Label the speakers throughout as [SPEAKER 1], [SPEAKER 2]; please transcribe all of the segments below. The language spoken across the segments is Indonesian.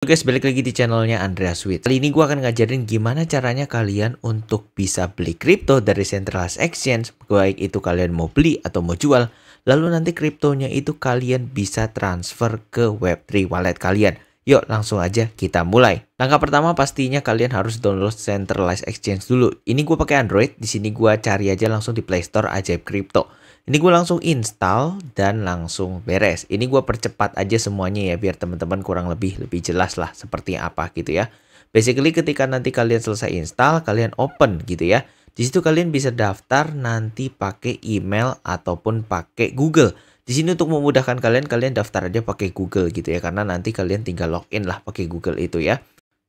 [SPEAKER 1] Oke guys, balik lagi di channelnya Andreas Wit. Kali ini gue akan ngajarin gimana caranya kalian untuk bisa beli kripto dari centralized exchange, baik itu kalian mau beli atau mau jual. Lalu nanti kriptonya itu kalian bisa transfer ke Web3 wallet kalian. Yuk langsung aja kita mulai. Langkah pertama pastinya kalian harus download centralized exchange dulu. Ini gue pakai Android. Di sini gue cari aja langsung di Play Store Ajaib Kripto. Ini gue langsung install dan langsung beres. Ini gue percepat aja semuanya ya biar teman-teman kurang lebih jelas lah seperti apa gitu ya. Basically ketika nanti kalian selesai install, kalian open gitu ya. Di situ kalian bisa daftar nanti pakai email ataupun pakai Google. Di sini untuk memudahkan kalian daftar aja pakai Google gitu ya, karena nanti kalian tinggal login lah pakai Google itu ya.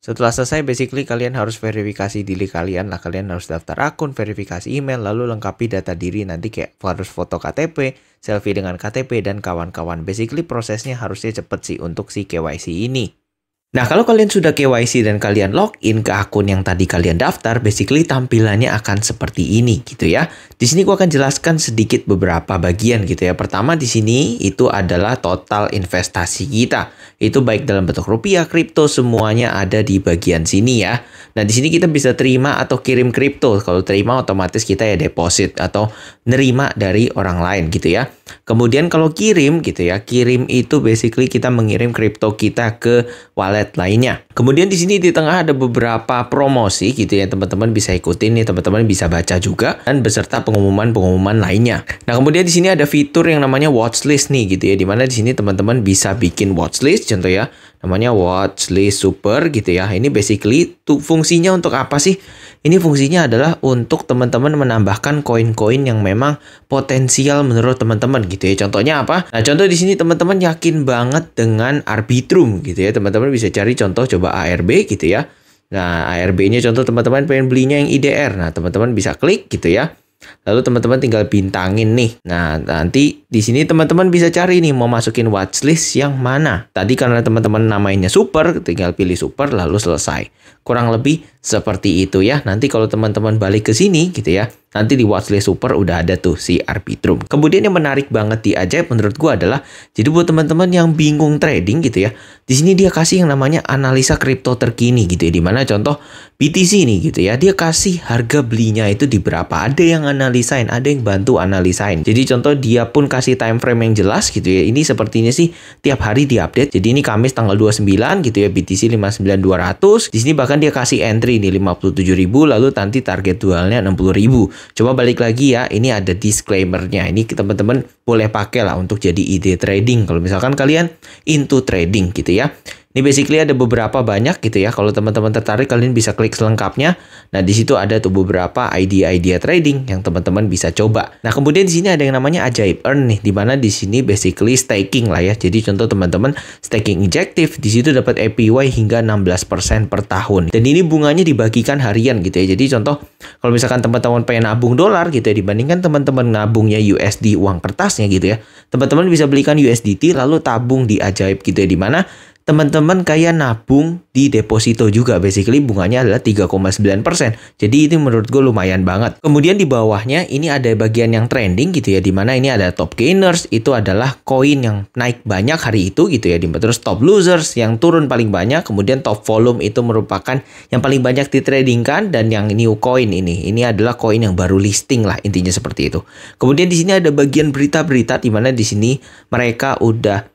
[SPEAKER 1] Setelah selesai, basically kalian harus verifikasi diri kalian lah. Kalian harus daftar akun, verifikasi email, lalu lengkapi data diri nanti kayak harus foto KTP, selfie dengan KTP, dan kawan-kawan. Basically prosesnya harusnya cepet sih untuk si KYC ini. Nah, kalau kalian sudah KYC dan kalian login ke akun yang tadi kalian daftar, basically tampilannya akan seperti ini gitu ya. Di sini gua akan jelaskan sedikit beberapa bagian gitu ya. Pertama di sini itu adalah total investasi kita. Itu baik dalam bentuk rupiah, kripto, semuanya ada di bagian sini ya. Nah, di sini kita bisa terima atau kirim kripto. Kalau terima otomatis kita ya deposit atau nerima dari orang lain gitu ya. Kemudian kalau kirim gitu ya, kirim itu basically kita mengirim kripto kita ke wallet lainnya. Kemudian di sini di tengah ada beberapa promosi gitu ya, teman-teman bisa ikutin nih, teman-teman bisa baca juga dan beserta pengumuman-pengumuman lainnya. Nah, kemudian di sini ada fitur yang namanya watchlist nih gitu ya, dimana di sini teman-teman bisa bikin watchlist, contoh ya, namanya watchlist super gitu ya. Ini basically tuh fungsinya untuk apa sih? Ini fungsinya adalah untuk teman-teman menambahkan koin-koin yang memang potensial menurut teman-teman gitu ya. Contohnya apa? Nah, contoh di sini teman-teman yakin banget dengan Arbitrum gitu ya. Teman-teman bisa cari contoh coba ARB gitu ya. Nah, ARB-nya contoh teman-teman pengen belinya yang IDR. Nah, teman-teman bisa klik gitu ya. Lalu teman-teman tinggal bintangin nih. Nah, nanti di sini teman-teman bisa cari nih mau masukin watchlist yang mana. Tadi karena teman-teman namanya super, tinggal pilih super lalu selesai. Kurang lebih seperti itu ya. Nanti kalau teman-teman balik ke sini gitu ya, nanti di watchlist super udah ada tuh si Arbitrum. Kemudian yang menarik banget di Ajaib menurut gua adalah, jadi buat teman-teman yang bingung trading gitu ya, di sini dia kasih yang namanya analisa kripto terkini gitu ya. Dimana contoh BTC nih gitu ya, dia kasih harga belinya itu di berapa. Ada yang analisain, ada yang bantu analisain. Jadi contoh dia pun kasih time frame yang jelas gitu ya. Ini sepertinya sih tiap hari diupdate. Jadi ini Kamis tanggal 29 gitu ya, BTC 59200. Di sini bahkan dia kasih entry ini 57.000, lalu nanti target jualnya 60.000. Coba balik lagi ya, ini ada disclaimer-nya. Ini teman-teman boleh pakai lah untuk jadi ide trading kalau misalkan kalian into trading gitu ya. Ini basically ada beberapa banyak gitu ya. Kalau teman-teman tertarik kalian bisa klik selengkapnya. Nah, di situ ada tuh beberapa idea trading yang teman-teman bisa coba. Nah, kemudian di sini ada yang namanya Ajaib Earn nih, di mana di sini basically staking lah ya. Jadi contoh teman-teman staking injektif, di situ dapat APY hingga 16% per tahun. Dan ini bunganya dibagikan harian gitu ya. Jadi contoh kalau misalkan teman-teman pengen nabung dolar gitu ya, dibandingkan teman-teman nabungnya USD uang kertasnya gitu ya. Teman-teman bisa belikan USDT lalu tabung di Ajaib gitu ya, di mana teman-teman kayak nabung di deposito juga. Basically bunganya adalah 3,9%. Jadi ini menurut gue lumayan banget. Kemudian di bawahnya ini ada bagian yang trending gitu ya, dimana ini ada top gainers, itu adalah koin yang naik banyak hari itu gitu ya. Terus top losers yang turun paling banyak. Kemudian top volume itu merupakan yang paling banyak ditradingkan, dan yang new coin ini adalah koin yang baru listing lah, intinya seperti itu. Kemudian di sini ada bagian berita-berita, dimana di sini mereka udah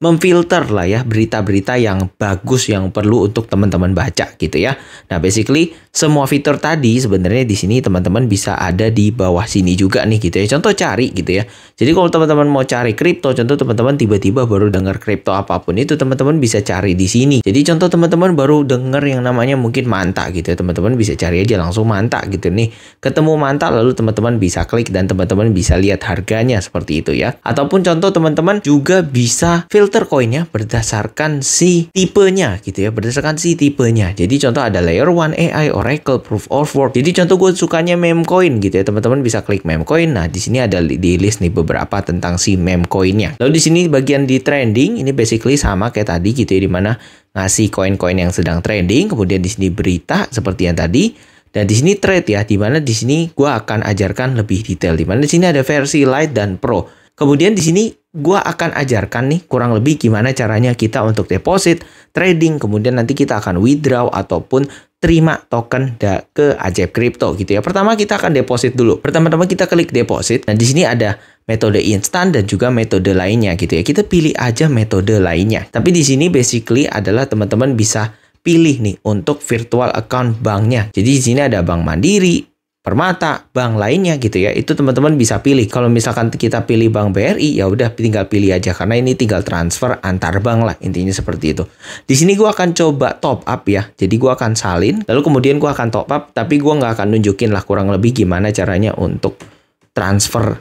[SPEAKER 1] memfilter lah ya berita-berita yang bagus yang perlu untuk teman-teman baca gitu ya. Nah, basically semua fitur tadi sebenarnya di sini teman-teman bisa ada di bawah sini juga nih gitu ya. Contoh cari gitu ya. Jadi kalau teman-teman mau cari kripto, contoh teman-teman tiba-tiba baru dengar kripto apapun itu, teman-teman bisa cari di sini. Jadi contoh teman-teman baru dengar yang namanya mungkin Manta gitu ya. Teman-teman bisa cari aja langsung Manta gitu nih. Ketemu Manta lalu teman-teman bisa klik dan teman-teman bisa lihat harganya seperti itu ya. Ataupun contoh teman-teman juga bisa filter koinnya berdasarkan si tipenya gitu ya, berdasarkan si tipenya. Jadi contoh ada layer 1 AI, Oracle, Proof of Work. Jadi contoh gue sukanya meme coin gitu ya, teman-teman bisa klik meme coin. Nah, di sini ada di list nih beberapa tentang si meme coinnya. Lalu di sini bagian di trending ini basically sama kayak tadi gitu ya, dimana ngasih koin-koin yang sedang trending. Kemudian di sini berita seperti yang tadi. Dan di sini trade ya, dimana di sini gue akan ajarkan lebih detail. Dimana di sini ada versi light dan pro. Kemudian di sini gua akan ajarkan nih kurang lebih gimana caranya kita untuk deposit, trading, kemudian nanti kita akan withdraw ataupun terima token ke Ajaib Crypto gitu ya. Pertama kita akan deposit dulu. Pertama-tama kita klik deposit. Nah, di sini ada metode instan dan juga metode lainnya gitu ya. Kita pilih aja metode lainnya. Tapi di sini basically adalah teman-teman bisa pilih nih untuk virtual account banknya. Jadi di sini ada Bank Mandiri, Permata, bank lainnya gitu ya. Itu teman-teman bisa pilih. Kalau misalkan kita pilih Bank BRI, ya udah tinggal pilih aja karena ini tinggal transfer antar bank lah, intinya seperti itu. Di sini gua akan coba top up ya. Jadi gua akan salin, lalu kemudian gua akan top up, tapi gua nggak akan nunjukin lah kurang lebih gimana caranya untuk transfer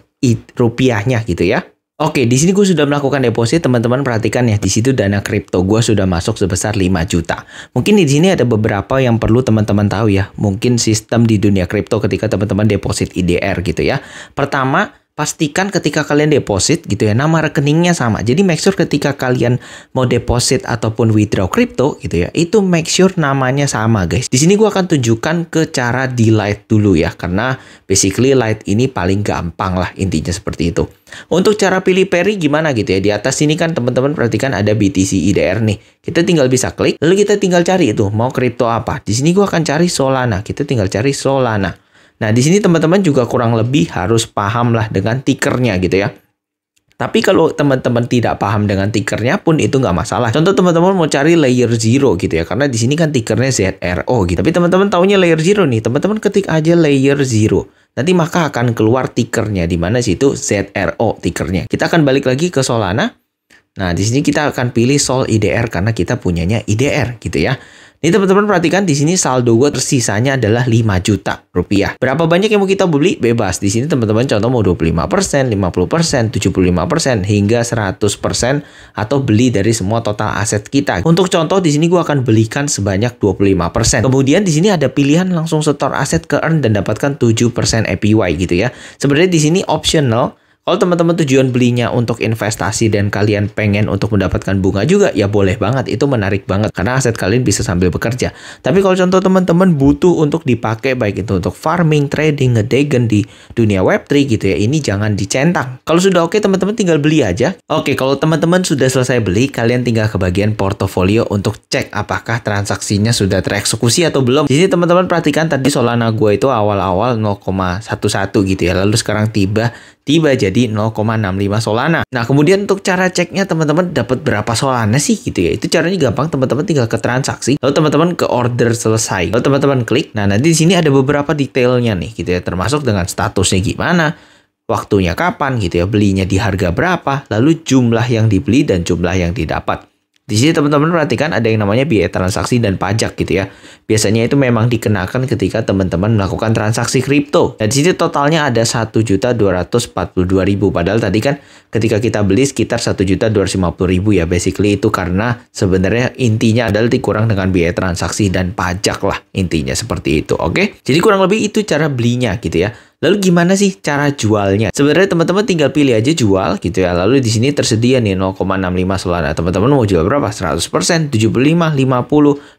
[SPEAKER 1] rupiahnya gitu ya. Oke, di sini gue sudah melakukan deposit, teman-teman perhatikan ya, di situ dana kripto gue sudah masuk sebesar 5 juta. Mungkin di sini ada beberapa yang perlu teman-teman tahu ya, mungkin sistem di dunia kripto ketika teman-teman deposit IDR gitu ya. Pertama, pastikan ketika kalian deposit gitu ya, nama rekeningnya sama. Jadi make sure ketika kalian mau deposit ataupun withdraw kripto gitu ya, itu make sure namanya sama guys. Di sini gua akan tunjukkan ke cara di Lite dulu ya, karena basically Lite ini paling gampang lah intinya seperti itu. Untuk cara pilih pairing gimana gitu ya, di atas sini kan teman-teman perhatikan ada BTC IDR nih. Kita tinggal bisa klik, lalu kita tinggal cari itu mau kripto apa. Di sini gua akan cari Solana. Kita tinggal cari Solana. Nah, di sini teman-teman juga kurang lebih harus paham lah dengan tickernya gitu ya. Tapi kalau teman-teman tidak paham dengan tickernya pun itu nggak masalah. Contoh teman-teman mau cari layer 0 gitu ya, karena di sini kan tickernya ZRO gitu. Tapi teman-teman taunya layer 0 nih, teman-teman ketik aja layer 0. Nanti maka akan keluar tickernya, di mana situ ZRO tickernya. Kita akan balik lagi ke Solana. Nah, di sini kita akan pilih Sol IDR karena kita punyanya IDR gitu ya. Ini teman-teman perhatikan di sini saldo gue tersisanya adalah 5 juta rupiah. Berapa banyak yang mau kita beli? Bebas. Di sini teman-teman contoh mau 25%, 50%, 75% hingga 100% atau beli dari semua total aset kita. Untuk contoh di sini gue akan belikan sebanyak 25%. Kemudian di sini ada pilihan langsung setor aset ke earn dan dapatkan 7% APY gitu ya. Sebenarnya di sini optional. Kalau teman-teman tujuan belinya untuk investasi dan kalian pengen untuk mendapatkan bunga juga, ya boleh banget. Itu menarik banget karena aset kalian bisa sambil bekerja. Tapi kalau contoh teman-teman butuh untuk dipakai baik itu untuk farming, trading, ngedegen di dunia Web3 gitu ya, ini jangan dicentang. Kalau sudah oke, teman-teman tinggal beli aja. Oke, kalau teman-teman sudah selesai beli, kalian tinggal ke bagian portofolio untuk cek apakah transaksinya sudah tereksekusi atau belum. Di sini teman-teman perhatikan tadi Solana gue itu awal-awal 0,11 gitu ya, lalu sekarang tiba jadi 0,65 Solana. Nah, kemudian untuk cara ceknya teman-teman dapat berapa Solana sih gitu ya. Itu caranya gampang, teman-teman tinggal ke transaksi, lalu teman-teman ke order selesai. Lalu teman-teman klik. Nah, nanti di sini ada beberapa detailnya nih gitu ya, termasuk dengan statusnya gimana, waktunya kapan gitu ya, belinya di harga berapa, lalu jumlah yang dibeli dan jumlah yang didapat. Di sini teman-teman perhatikan ada yang namanya biaya transaksi dan pajak gitu ya. Biasanya itu memang dikenakan ketika teman-teman melakukan transaksi kripto. Nah, di sini totalnya ada 1.242.000. Padahal tadi kan ketika kita beli sekitar 1.250.000 ya. Basically itu karena sebenarnya intinya adalah dikurang dengan biaya transaksi dan pajak lah. Intinya seperti itu, oke? Jadi kurang lebih itu cara belinya gitu ya. Lalu gimana sih cara jualnya? Sebenarnya teman-teman tinggal pilih aja jual gitu ya. Lalu di sini tersedia nih 0,65 Solana. Teman-teman mau jual berapa? 100%, 75, 50,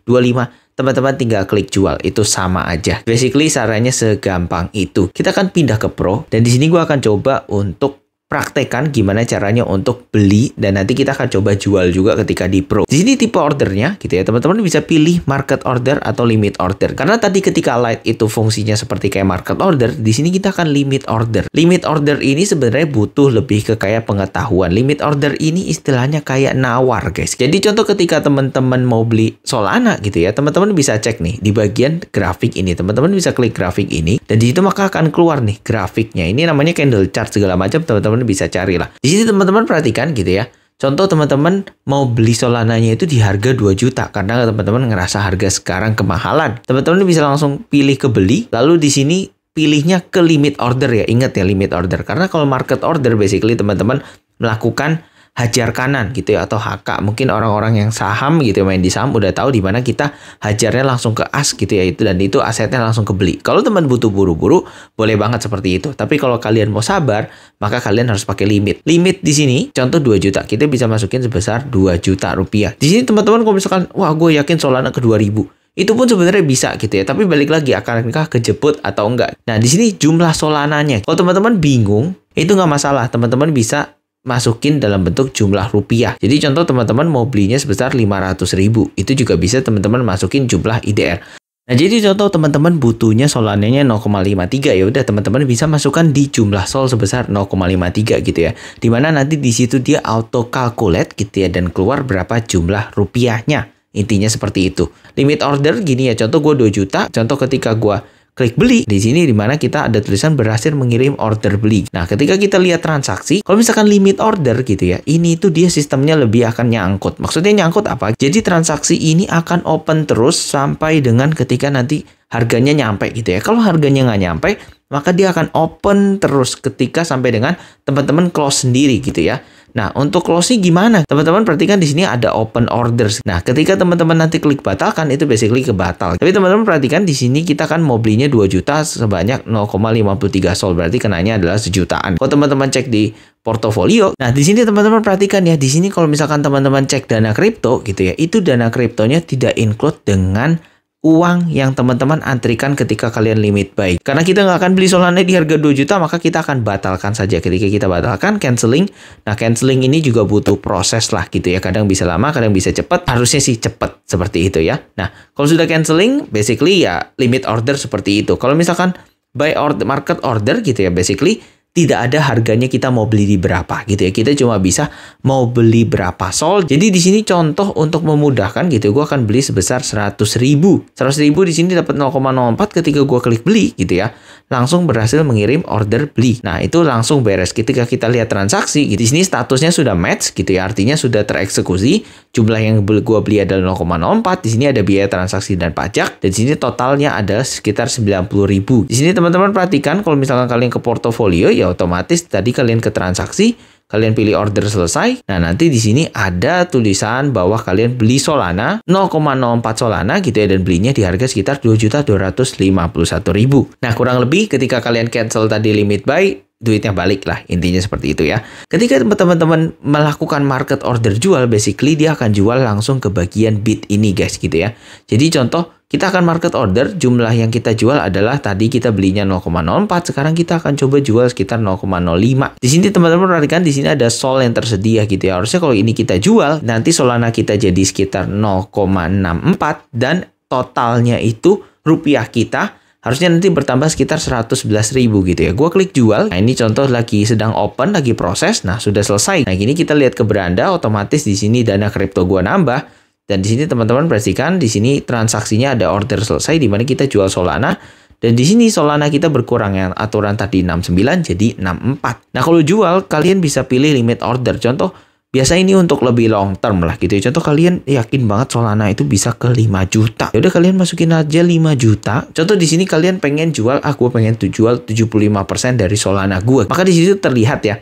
[SPEAKER 1] 25. Teman-teman tinggal klik jual. Itu sama aja. Basically caranya segampang itu. Kita akan pindah ke Pro dan di sini gua akan coba untuk praktekkan gimana caranya untuk beli dan nanti kita akan coba jual juga ketika di Pro. Di sini tipe ordernya gitu ya, teman-teman bisa pilih market order atau limit order. Karena tadi ketika Lite itu fungsinya seperti kayak market order, di sini kita akan limit order. Limit order ini sebenarnya butuh lebih ke kayak pengetahuan. Limit order ini istilahnya kayak nawar, guys. Jadi contoh ketika teman-teman mau beli Solana gitu ya, teman-teman bisa cek nih di bagian grafik ini. Teman-teman bisa klik grafik ini dan di situ maka akan keluar nih grafiknya. Ini namanya candle chart segala macam, teman-teman bisa carilah. Di sini teman-teman perhatikan gitu ya. Contoh teman-teman mau beli Solananya itu di harga 2 juta karena teman-teman ngerasa harga sekarang kemahalan. Teman-teman bisa langsung pilih ke beli, lalu di sini pilihnya ke limit order ya. Ingat ya limit order karena kalau market order basically teman-teman melakukan hajar kanan gitu ya atau HK. Mungkin orang-orang yang saham gitu main di saham udah tahu di mana kita hajarnya langsung ke as gitu ya itu dan itu asetnya langsung kebeli. Kalau teman butuh buru-buru boleh banget seperti itu. Tapi kalau kalian mau sabar maka kalian harus pakai limit. Limit di sini contoh 2 juta. Kita bisa masukin sebesar 2 juta rupiah. Di sini teman-teman kalau misalkan wah gue yakin Solana ke 2000. Itu pun sebenarnya bisa gitu ya. Tapi balik lagi akankah kejeput atau enggak. Nah di sini jumlah Solananya. Kalau teman-teman bingung itu nggak masalah. Teman-teman bisa masukin dalam bentuk jumlah rupiah. Jadi contoh teman-teman mau belinya sebesar 500.000, itu juga bisa teman-teman masukin jumlah IDR. Nah, jadi contoh teman-teman butuhnya Solananya 0,53, ya udah teman-teman bisa masukkan di jumlah Sol sebesar 0,53 gitu ya. Dimana nanti di situ dia auto calculate gitu ya dan keluar berapa jumlah rupiahnya. Intinya seperti itu. Limit order gini ya, contoh gue 2 juta, contoh ketika gue klik beli, di sini dimana kita ada tulisan berhasil mengirim order beli. Nah, ketika kita lihat transaksi, kalau misalkan limit order gitu ya, ini tuh dia sistemnya lebih akan nyangkut. Maksudnya nyangkut apa? Jadi transaksi ini akan open terus sampai dengan ketika nanti harganya nyampe gitu ya. Kalau harganya nggak nyampe, maka dia akan open terus ketika sampai dengan teman-teman close sendiri gitu ya. Nah, untuk close gimana? Teman-teman perhatikan di sini ada open orders. Nah, ketika teman-teman nanti klik batalkan, itu basically kebatal. Tapi teman-teman perhatikan di sini kita kan mau belinya 2 juta sebanyak 0,53 Sol. Berarti kenanya adalah sejutaan. Kalau teman-teman cek di portofolio, nah di sini teman-teman perhatikan ya, di sini kalau misalkan teman-teman cek dana kripto gitu ya, itu dana kriptonya tidak include dengan uang yang teman-teman antrikan ketika kalian limit buy. Karena kita nggak akan beli Solana di harga 2 juta, maka kita akan batalkan saja. Ketika kita batalkan, canceling. Nah, canceling ini juga butuh proses lah gitu ya. Kadang bisa lama, kadang bisa cepat. Harusnya sih cepat seperti itu ya. Nah, kalau sudah canceling, basically ya limit order seperti itu. Kalau misalkan buy order, market order gitu ya, basically tidak ada harganya kita mau beli di berapa gitu ya. Kita cuma bisa mau beli berapa Sol. Jadi di sini contoh untuk memudahkan gitu, gue akan beli sebesar 100.000. 100.000 di sini dapat 0,04 ketika gue klik beli gitu ya. Langsung berhasil mengirim order beli. Nah, itu langsung beres. Ketika kita lihat transaksi, gitu, di sini statusnya sudah match gitu ya. Artinya sudah tereksekusi. Jumlah yang gue beli adalah 0,04. Di sini ada biaya transaksi dan pajak. Dan di sini totalnya adalah sekitar 90.000. Di sini teman-teman perhatikan kalau misalkan kalian ke portofolio ya otomatis tadi kalian ke transaksi, kalian pilih order selesai. Nah, nanti di sini ada tulisan bahwa kalian beli Solana 0,04 Solana gitu ya, dan belinya di harga sekitar 2.251.000. Nah, kurang lebih ketika kalian cancel tadi limit buy, duitnya balik lah, intinya seperti itu ya. Ketika teman-teman melakukan market order jual, basically dia akan jual langsung ke bagian bid ini guys gitu ya. Jadi contoh kita akan market order, jumlah yang kita jual adalah tadi kita belinya 0,04, sekarang kita akan coba jual sekitar 0,05. Di sini teman-teman perhatikan di sini ada Sol yang tersedia gitu ya. Harusnya kalau ini kita jual, nanti Solana kita jadi sekitar 0,64 dan totalnya itu rupiah kita harusnya nanti bertambah sekitar 111.000 gitu ya. Gue klik jual. Nah, ini contoh lagi sedang open, lagi proses. Nah, sudah selesai. Nah, gini kita lihat ke beranda, otomatis di sini dana kripto gue nambah. Dan di sini teman-teman perhatikan di sini transaksinya ada order selesai di mana kita jual Solana, dan di sini Solana kita berkurang yang aturan tadi 69 jadi 64. Nah, kalau jual kalian bisa pilih limit order. Contoh biasa ini untuk lebih long term lah gitu ya. Contoh kalian yakin banget Solana itu bisa ke 5 juta. Ya udah kalian masukin aja 5 juta. Contoh di sini kalian pengen jual, gue pengen jual 75% dari Solana gue. Maka di situ terlihat ya.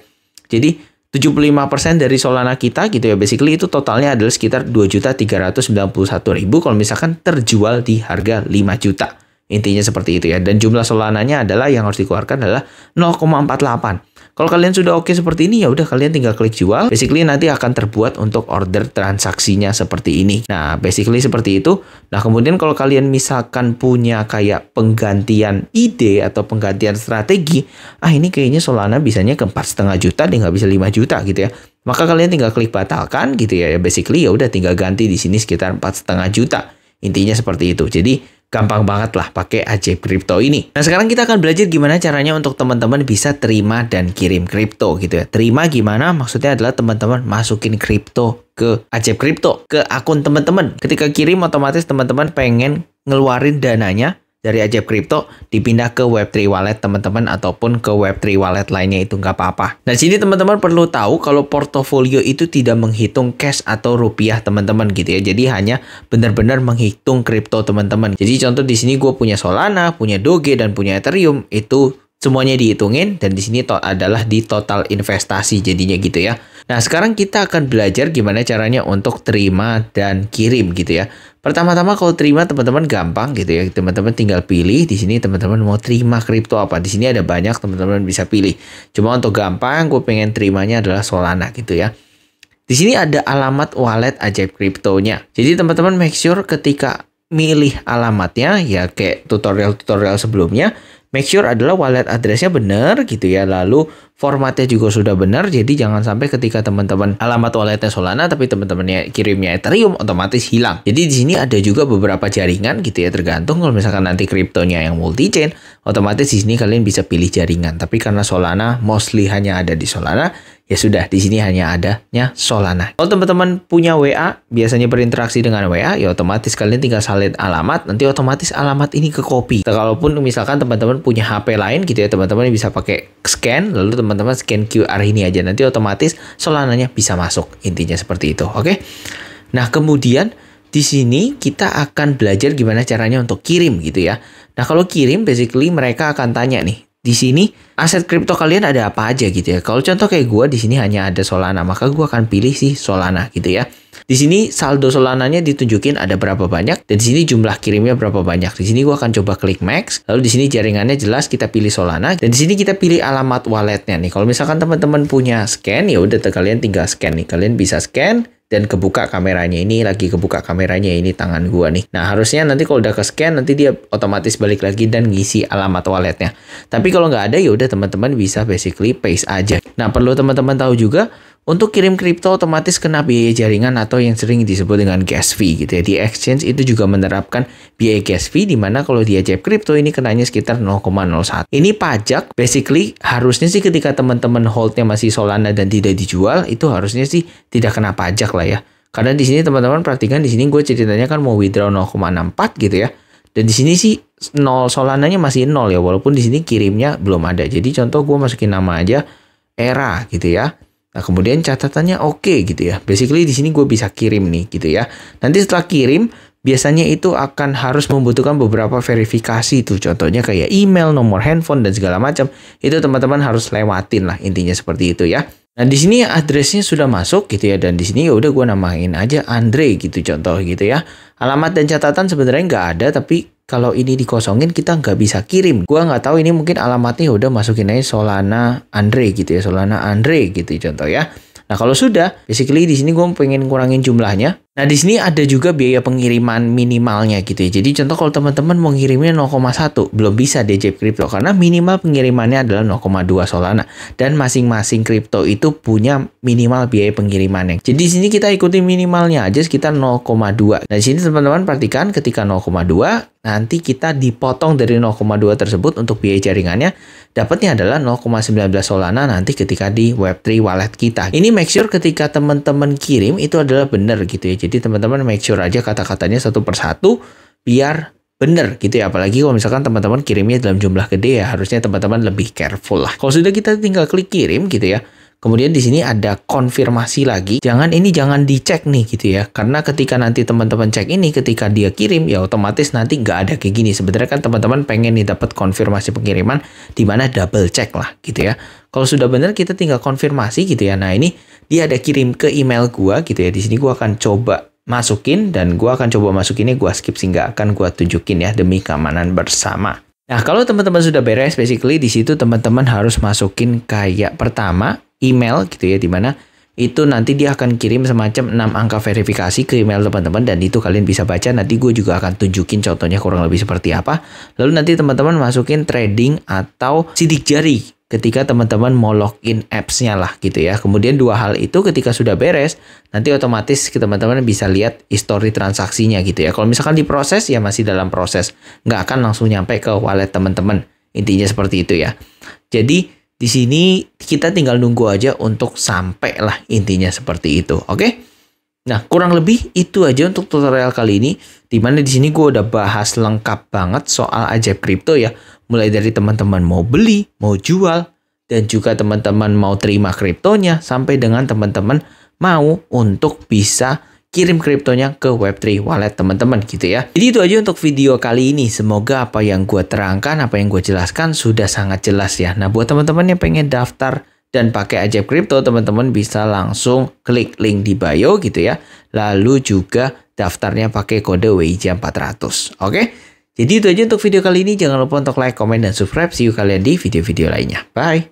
[SPEAKER 1] Jadi 75% dari Solana kita gitu ya, basically itu totalnya adalah sekitar 2.391.000 kalau misalkan terjual di harga 5 juta. Intinya seperti itu ya. Dan jumlah Solananya adalah yang harus dikeluarkan adalah 0,48. Kalau kalian sudah oke seperti ini, ya udah kalian tinggal klik jual. Basically nanti akan terbuat untuk order transaksinya seperti ini. Nah, basically seperti itu. Nah, kemudian kalau kalian misalkan punya kayak penggantian ide atau penggantian strategi, ini kayaknya Solana bisanya ke 4,5 juta, dia nggak bisa 5 juta gitu ya. Maka kalian tinggal klik batalkan gitu ya. Basically ya udah tinggal ganti di sini sekitar 4,5 juta. Intinya seperti itu. Jadi gampang banget lah pakai Ajaib Kripto ini. Nah, sekarang kita akan belajar gimana caranya untuk teman-teman bisa terima dan kirim kripto gitu ya. Terima gimana? Maksudnya adalah teman-teman masukin kripto ke Ajaib Kripto, ke akun teman-teman. Ketika kirim otomatis teman-teman pengen ngeluarin dananya dari Ajaib Kripto dipindah ke Web3 wallet teman-teman ataupun ke Web3 wallet lainnya, itu nggak apa-apa. Nah, sini teman-teman perlu tahu kalau portofolio itu tidak menghitung cash atau rupiah teman-teman gitu ya. Jadi hanya benar-benar menghitung kripto teman-teman. Jadi contoh di sini gue punya Solana, punya Doge dan punya Ethereum, itu semuanya dihitungin dan di sini adalah di total investasi jadinya gitu ya. Nah, sekarang kita akan belajar gimana caranya untuk terima dan kirim gitu ya. Pertama-tama kalau terima teman-teman gampang gitu ya. Teman-teman tinggal pilih di sini teman-teman mau terima kripto apa. Di sini ada banyak teman-teman bisa pilih. Cuma untuk gampang gue pengen terimanya adalah Solana gitu ya. Di sini ada alamat wallet Ajaib Kriptonya. Jadi teman-teman make sure ketika milih alamatnya ya kayak tutorial-tutorial sebelumnya, make sure adalah wallet addressnya benar gitu ya. Lalu formatnya juga sudah benar, jadi jangan sampai ketika teman-teman alamat walletnya Solana tapi teman-temannya kirimnya Ethereum otomatis hilang. Jadi di sini ada juga beberapa jaringan gitu ya, tergantung kalau misalkan nanti kriptonya yang multi chain, otomatis di sini kalian bisa pilih jaringan. Tapi karena Solana mostly hanya ada di Solana, ya sudah di sini hanya adanya Solana. Kalau teman-teman punya WA, biasanya berinteraksi dengan WA, ya otomatis kalian tinggal salin alamat, nanti otomatis alamat ini ke copy. Kalaupun misalkan teman-teman punya HP lain gitu ya, teman-teman bisa pakai scan, lalu teman-teman scan QR ini aja, nanti otomatis Solananya bisa masuk. Intinya seperti itu, oke? Nah, kemudian di sini kita akan belajar gimana caranya untuk kirim gitu ya. Nah, kalau kirim basically mereka akan tanya nih, di sini aset kripto kalian ada apa aja gitu ya. Kalau contoh kayak gue di sini hanya ada Solana, maka gue akan pilih sih Solana gitu ya. Di sini saldo Solananya ditunjukin ada berapa banyak, dan di sini jumlah kirimnya berapa banyak. Di sini gue akan coba klik max, lalu di sini jaringannya jelas kita pilih Solana, dan di sini kita pilih alamat walletnya nih. Kalau misalkan teman-teman punya scan, ya udah kalian tinggal scan nih. Kalian bisa scan dan kebuka kameranya, ini lagi kebuka kameranya, ini tangan gua nih. Nah, harusnya nanti kalau udah ke scan nanti dia otomatis balik lagi dan ngisi alamat walletnya. Tapi kalau nggak ada ya udah teman-teman bisa basically paste aja. Nah, perlu teman-teman tahu juga untuk kirim kripto otomatis kena biaya jaringan atau yang sering disebut dengan gas fee gitu ya. Di exchange itu juga menerapkan biaya gas fee, di mana kalau di ajaib kripto ini kenanya sekitar 0,01. Ini pajak basically harusnya sih ketika teman-teman holdnya masih Solana dan tidak dijual, itu harusnya sih tidak kena pajak lah ya. Karena di sini teman-teman perhatikan, di sini gue ceritanya kan mau withdraw 0,64 gitu ya. Dan di sini sih 0 Solananya masih 0 ya, walaupun di sini kirimnya belum ada. Jadi contoh gue masukin nama aja Era gitu ya. Nah, kemudian catatannya oke gitu ya. Basically di sini gue bisa kirim nih gitu ya. Nanti setelah kirim, biasanya itu akan harus membutuhkan beberapa verifikasi tuh. Contohnya kayak email, nomor handphone, dan segala macam. Itu teman-teman harus lewatin lah, intinya seperti itu ya. Nah, di sini addressnya sudah masuk gitu ya. Dan di sini ya udah gue namain aja Andre gitu contoh gitu ya. Alamat dan catatan sebenarnya nggak ada, tapi kalau ini dikosongin kita nggak bisa kirim. Gua nggak tahu ini mungkin alamatnya udah masukin aja Solana Andre gitu ya, Solana Andre gitu contoh ya. Nah, kalau sudah, basically di sini gue pengen kurangin jumlahnya. Nah, di sini ada juga biaya pengiriman minimalnya gitu ya. Jadi contoh kalau teman-teman mau ngirimnya 0,1, belum bisa di ajaib kripto karena minimal pengirimannya adalah 0,2 Solana, dan masing-masing kripto itu punya minimal biaya pengirimannya. Jadi di sini kita ikuti minimalnya aja sekitar 0,2. Nah, di sini teman-teman perhatikan ketika 0,2 nanti kita dipotong dari 0,2 tersebut untuk biaya jaringannya, dapatnya adalah 0,19 Solana nanti ketika di Web3 wallet kita. Ini make sure ketika teman-teman kirim itu adalah benar gitu ya. Jadi teman-teman make sure aja kata-katanya satu persatu biar benar gitu ya. Apalagi kalau misalkan teman-teman kirimnya dalam jumlah gede ya, harusnya teman-teman lebih careful lah. Kalau sudah kita tinggal klik kirim gitu ya. Kemudian di sini ada konfirmasi lagi. Jangan dicek nih gitu ya. Karena ketika nanti teman-teman cek ini, ketika dia kirim ya otomatis nanti nggak ada kayak gini. Sebenarnya kan teman-teman pengen nih dapat konfirmasi pengiriman di mana double check lah gitu ya. Kalau sudah benar kita tinggal konfirmasi gitu ya. Nah, ini dia ada kirim ke email gua gitu ya. Di sini gua akan coba masukin, dan gua akan coba masukinnya gua skip sehingga akan gua tunjukin ya demi keamanan bersama. Nah, kalau teman-teman sudah beres, basically di situ teman-teman harus masukin kayak pertama email gitu ya, dimana itu nanti dia akan kirim semacam 6 angka verifikasi ke email teman-teman, dan itu kalian bisa baca. Nanti gue juga akan tunjukin contohnya kurang lebih seperti apa. Lalu nanti teman-teman masukin trading atau sidik jari ketika teman-teman mau login apps-nya lah gitu ya. Kemudian dua hal itu ketika sudah beres, nanti otomatis teman-teman bisa lihat history transaksinya gitu ya. Kalau misalkan diproses ya masih dalam proses, nggak akan langsung nyampe ke wallet teman-teman. Intinya seperti itu ya. Jadi di sini kita tinggal nunggu aja untuk sampai lah, intinya seperti itu. Oke? Nah, kurang lebih itu aja untuk tutorial kali ini. Dimana di sini gue udah bahas lengkap banget soal ajaib kripto ya. Mulai dari teman-teman mau beli, mau jual, dan juga teman-teman mau terima kriptonya, sampai dengan teman-teman mau untuk bisa kirim kriptonya ke Web3 wallet teman-teman gitu ya. Jadi itu aja untuk video kali ini. Semoga apa yang gue terangkan, apa yang gue jelaskan sudah sangat jelas ya. Nah, buat teman-teman yang pengen daftar dan pakai ajaib kripto, teman-teman bisa langsung klik link di bio gitu ya. Lalu juga daftarnya pakai kode WIJ400. Oke? Jadi itu aja untuk video kali ini. Jangan lupa untuk like, komen, dan subscribe. See you kalian di video-video lainnya. Bye!